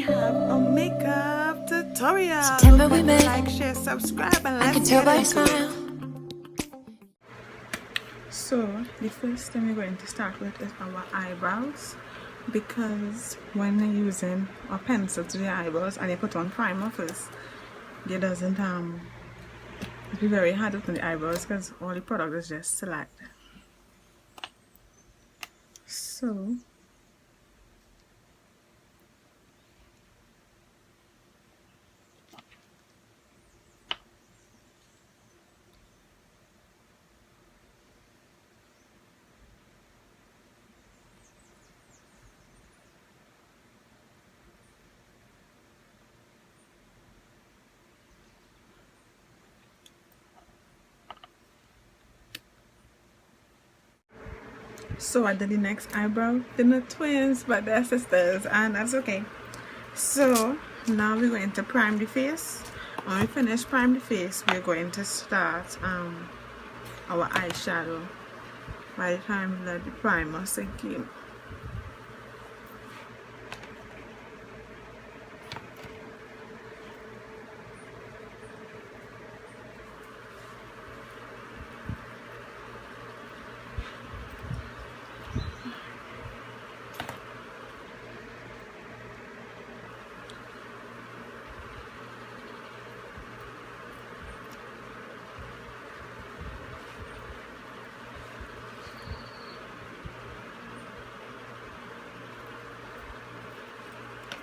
have a makeup tutorial. September we met. Like, share, subscribe, and let's I can tell get by your into smile. it. So the first thing we're going to start with is our eyebrows, because when you're using a pencil to the eyebrows and you put on primer first, it doesn't be very hard on the eyebrows because all the product is just select. So I did the next eyebrow. They're not twins, but they're sisters, and that's okay. So now we're going to prime the face. When we finish prime the face, we're going to start our eyeshadow. By the time we let the primer sink in.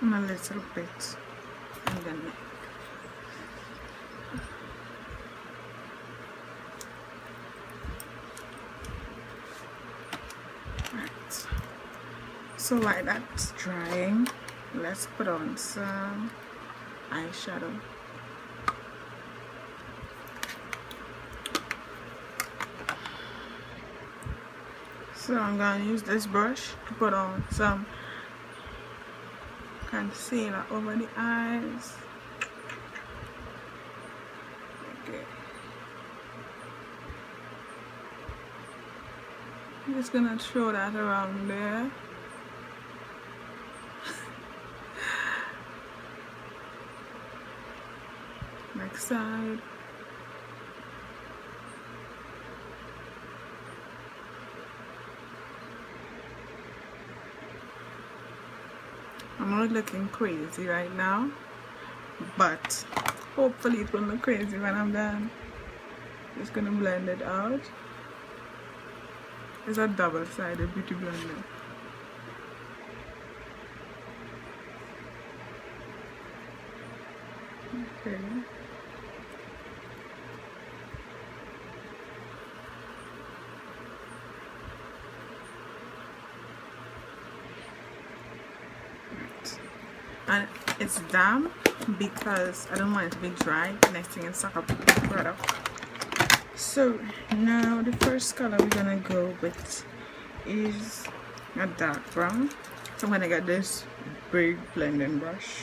And a little bit in the neck. Right. So while that's drying, let's put on some eyeshadow. So I'm gonna use this brush to put on some concealer over the eyes. Okay. I'm just gonna throw that around there. Next side. I'm not looking crazy right now, but hopefully it won't look crazy when I'm done. Just gonna blend it out. It's a double-sided beauty blender. Okay. And it's damp because I don't want it to be dry. Next thing is suck up the product. So now the first color we're gonna go with is a dark brown. So I'm gonna get this big blending brush.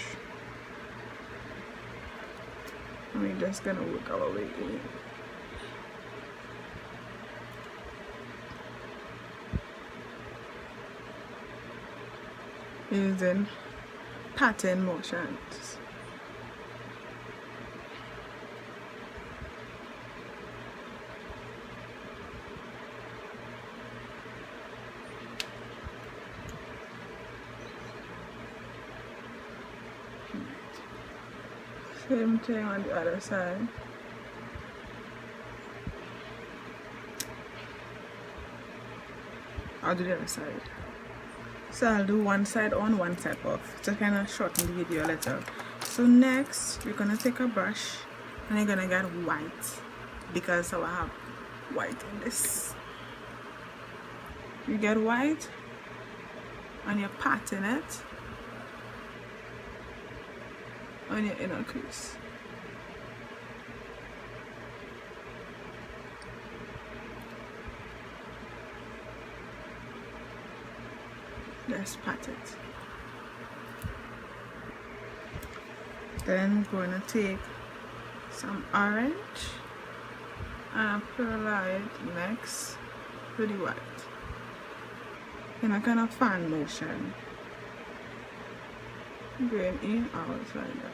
And we're just gonna work our way in. Using pattern motions. Same thing on the other side. I'll do the other side. So I'll do one side on, one side off to kind of shorten the video a little. So next, you're gonna take a brush and you're gonna get white, because I have white in this. You get white and you pattern it on your inner crease. Just pat it. Then we're going to take some orange and apply it next to the white in a kind of fan motion. going in, out like that.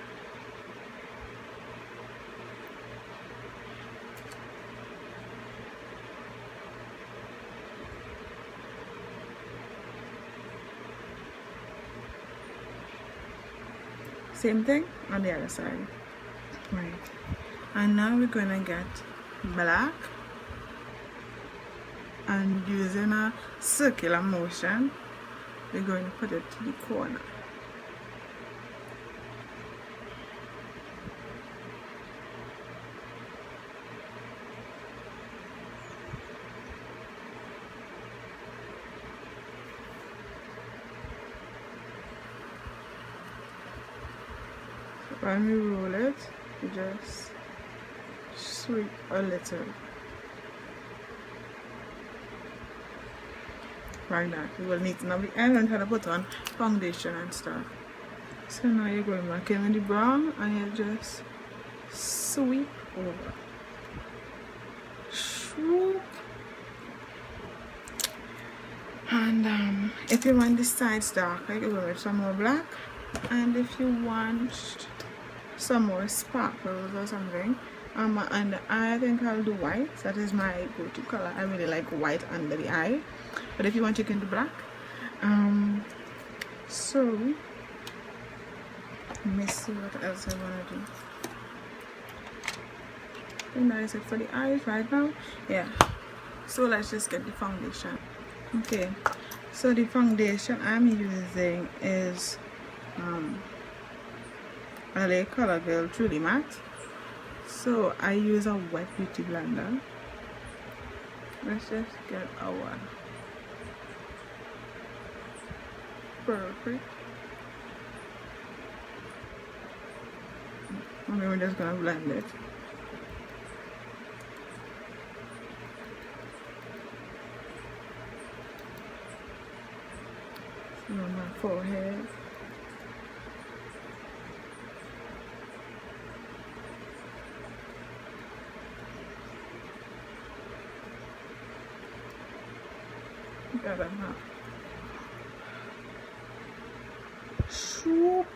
Same thing on the other side. Right. And now we're gonna get black and using a circular motion we're going to put it to the corner. So when we roll it, we just sweep a little like that. We will neaten up the end and try to put on foundation and stuff. So now you're going back in with the brown and you just sweep over. Swoop. And if you want the sides darker, you go with some more black. And if you want some more sparkles or something, and I think I'll do white. That is my go-to color. I really like white under the eye, but if you want, you can do black. So let me see what else I want to do. I think that is it for the eyes right now. Yeah, so let's just get the foundation. Okay, so the foundation I'm using is LA Color Girl Truly Matte. So I use a wet beauty blender. Let's just get our perfect. And then we're just gonna blend it. So on my forehead. Got it, huh? Swoop.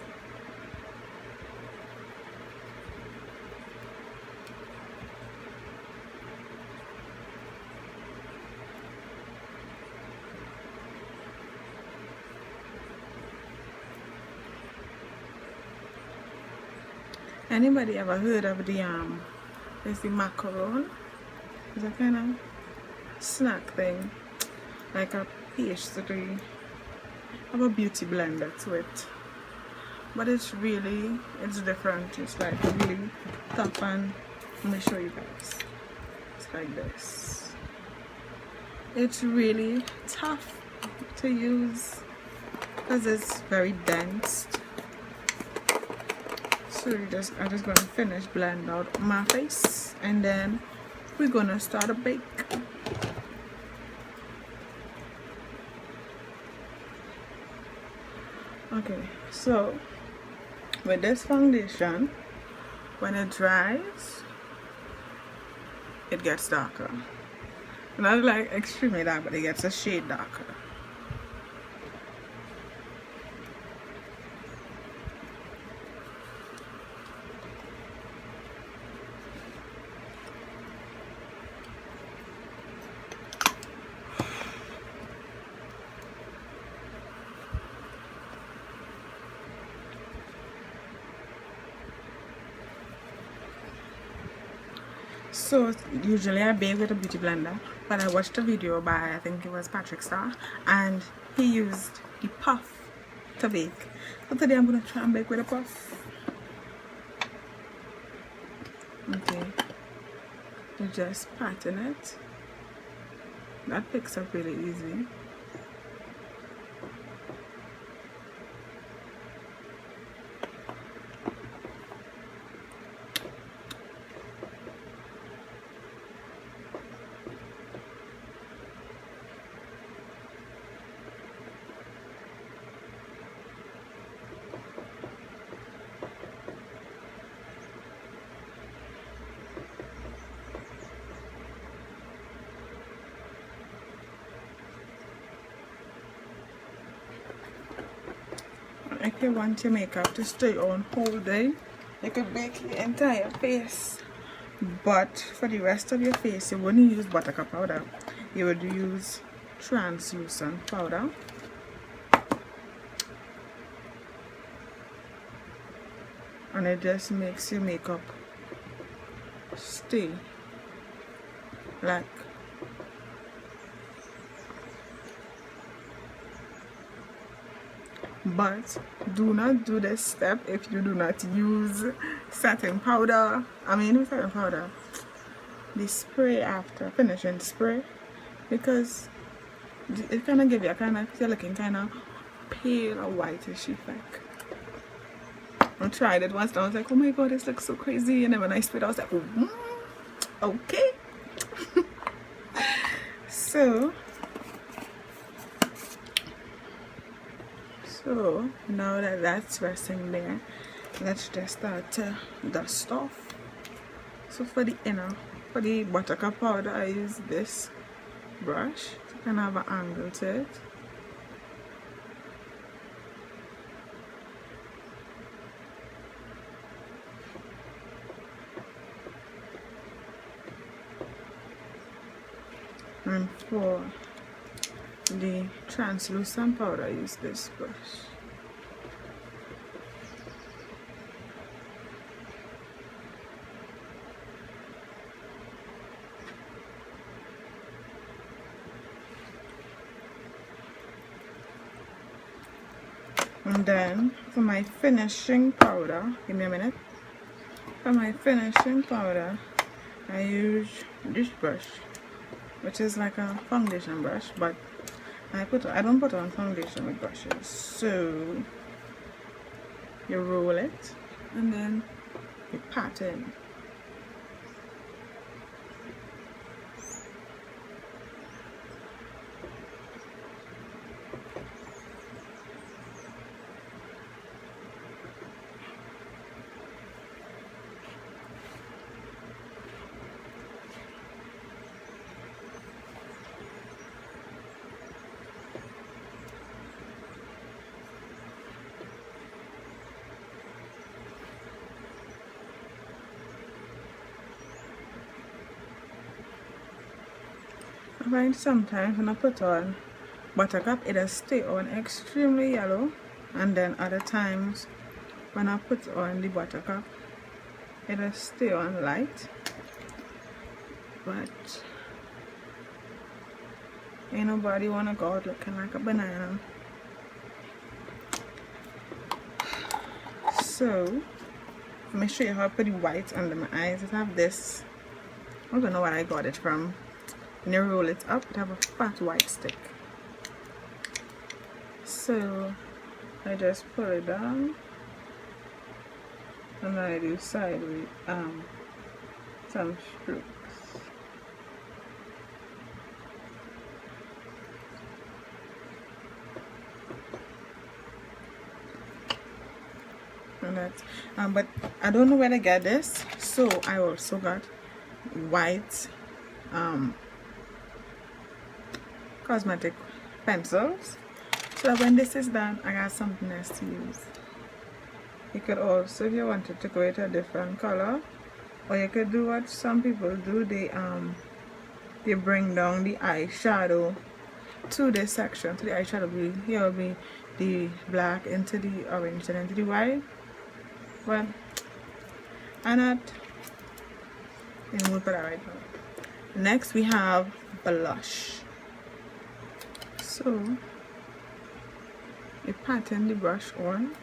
Anybody ever heard of the it's the macaron? It's a kind of snack thing, like a pastry. Have a beauty blender to it, but it's different. It's like really tough, and let me show you guys. It's like this. It's really tough to use because it's very dense. So I'm just gonna finish blend out my face, and then we're gonna start a bake. Okay, so with this foundation, when it dries, it gets darker. Not like extremely dark, but it gets a shade darker. So usually I bake with a beauty blender, but I watched a video by, I think it was Patrick Star, and he used the puff to bake. So today I'm gonna try and bake with a puff. Okay, you just pattern it. That picks up really easy. If you want your makeup to stay on whole day, you could bake your entire face. But for the rest of your face, you wouldn't use buttercup powder. You would use translucent powder. And it just makes your makeup stay like but do not do this step if you do not use setting powder. Setting powder, the spray after finishing spray, because it kind of give you a kind of, you're looking kind of pale or whitish effect. I tried it once and I was like, oh my god, this looks so crazy, and then when I sprayed I was like, okay. So now that that's resting there, let's just start to dust off. So for the buttercup powder, I use this brush to kind of have an angle to it. And for the translucent powder, I use this brush. And then for my finishing powder, give me a minute. For my finishing powder, I use this brush, which is like a foundation brush, but I don't put on foundation with brushes. So you roll it and then you pat it. I find sometimes when I put on buttercup, it does stay on extremely yellow, and then other times when I put on the buttercup, it does stay on light. But ain't nobody wanna go out looking like a banana. So let me show you how I put the white under my eyes. I have this, I don't know where I got it from. When you roll it up, it have a fat white stick. So I just pull it down and I do sideways some strokes. And that's but I don't know where to get this, so I also got white cosmetic pencils, so that when this is done I got something else to use. You could also, if you wanted to go with a different color, or you could do what some people do, they bring down the eyeshadow to this section, to the eyeshadow. Here will be the black into the orange and into the white, but I'm not in the mood for that right now. Next we have blush. So you pattern the brush on.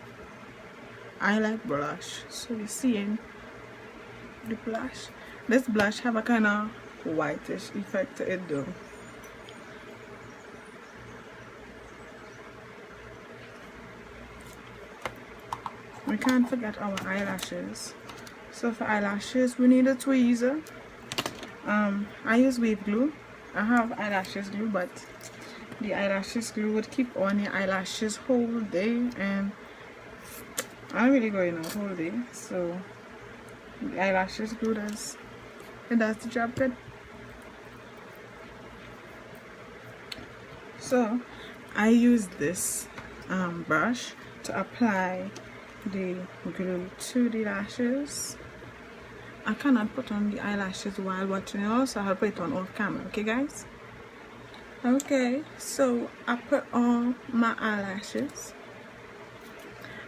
I like blush, so you're seeing the blush. This blush have a kind of whitish effect to it though. We can't forget our eyelashes. So for eyelashes we need a tweezer. I use wave glue. I have eyelashes glue, but the eyelashes glue would keep on your eyelashes whole day, and I'm really going out whole day, so the eyelashes glue does the job good. So I use this brush to apply the glue to the lashes. I cannot put on the eyelashes while watching it, also I'll put it on off camera, okay guys? Okay, so I put on my eyelashes,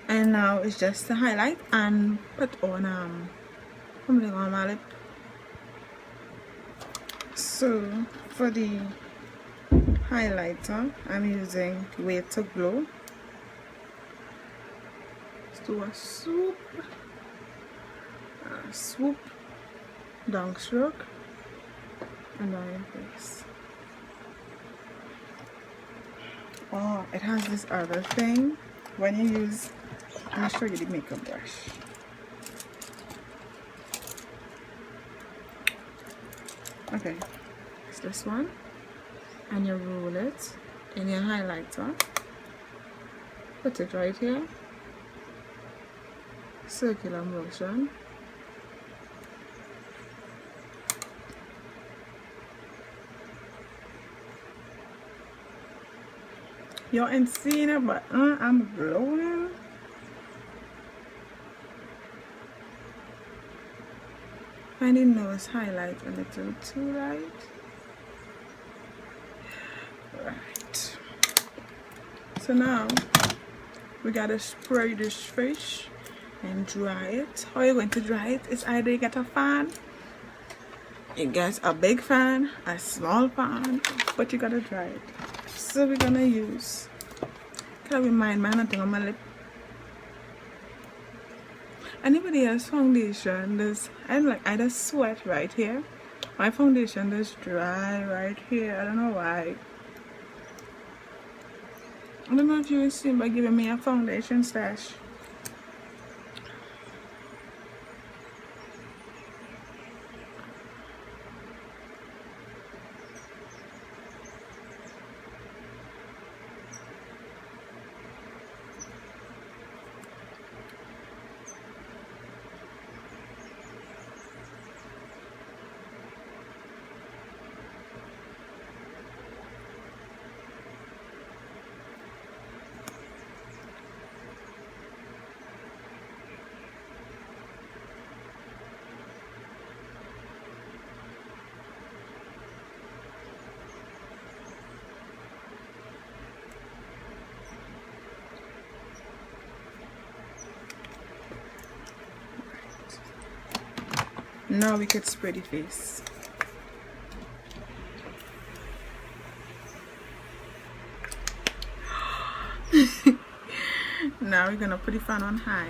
and now it's just to highlight and put on something on my lip. So for the highlighter, I'm using Way to Glow. Let's do a swoop, down stroke, and on your face. Oh, it has this other thing when you use, let me show you the makeup brush. Okay, it's this one, and you roll it in your highlighter, put it right here, circular motion. Y'all ain't seeing it, but I'm glowing. I didn't know it's highlight a little too light. Right. So now we gotta spray this fish and dry it. How are you going to dry it? It's either you get a fan, you get a big fan, a small fan, but you gotta dry it. So we're gonna use, can I remind me nothing on my lip? Anybody else foundation does, I just sweat right here. My foundation does dry right here. I don't know why. I don't know if you will see by giving me a foundation stash. Now we could spray the face. Now we're gonna put the fan on high,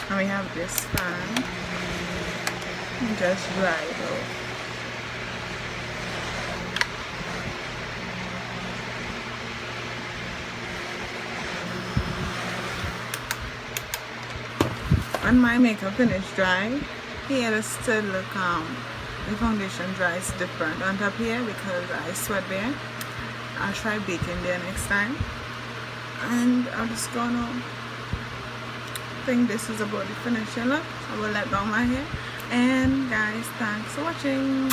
and we have this fan. Just dry it off. When my makeup finished dry, here it still look the foundation dries different on top here because I sweat there. I'll try baking there next time, and I'm just gonna think this is about the finishing look. I will let down my hair, and guys, thanks for watching.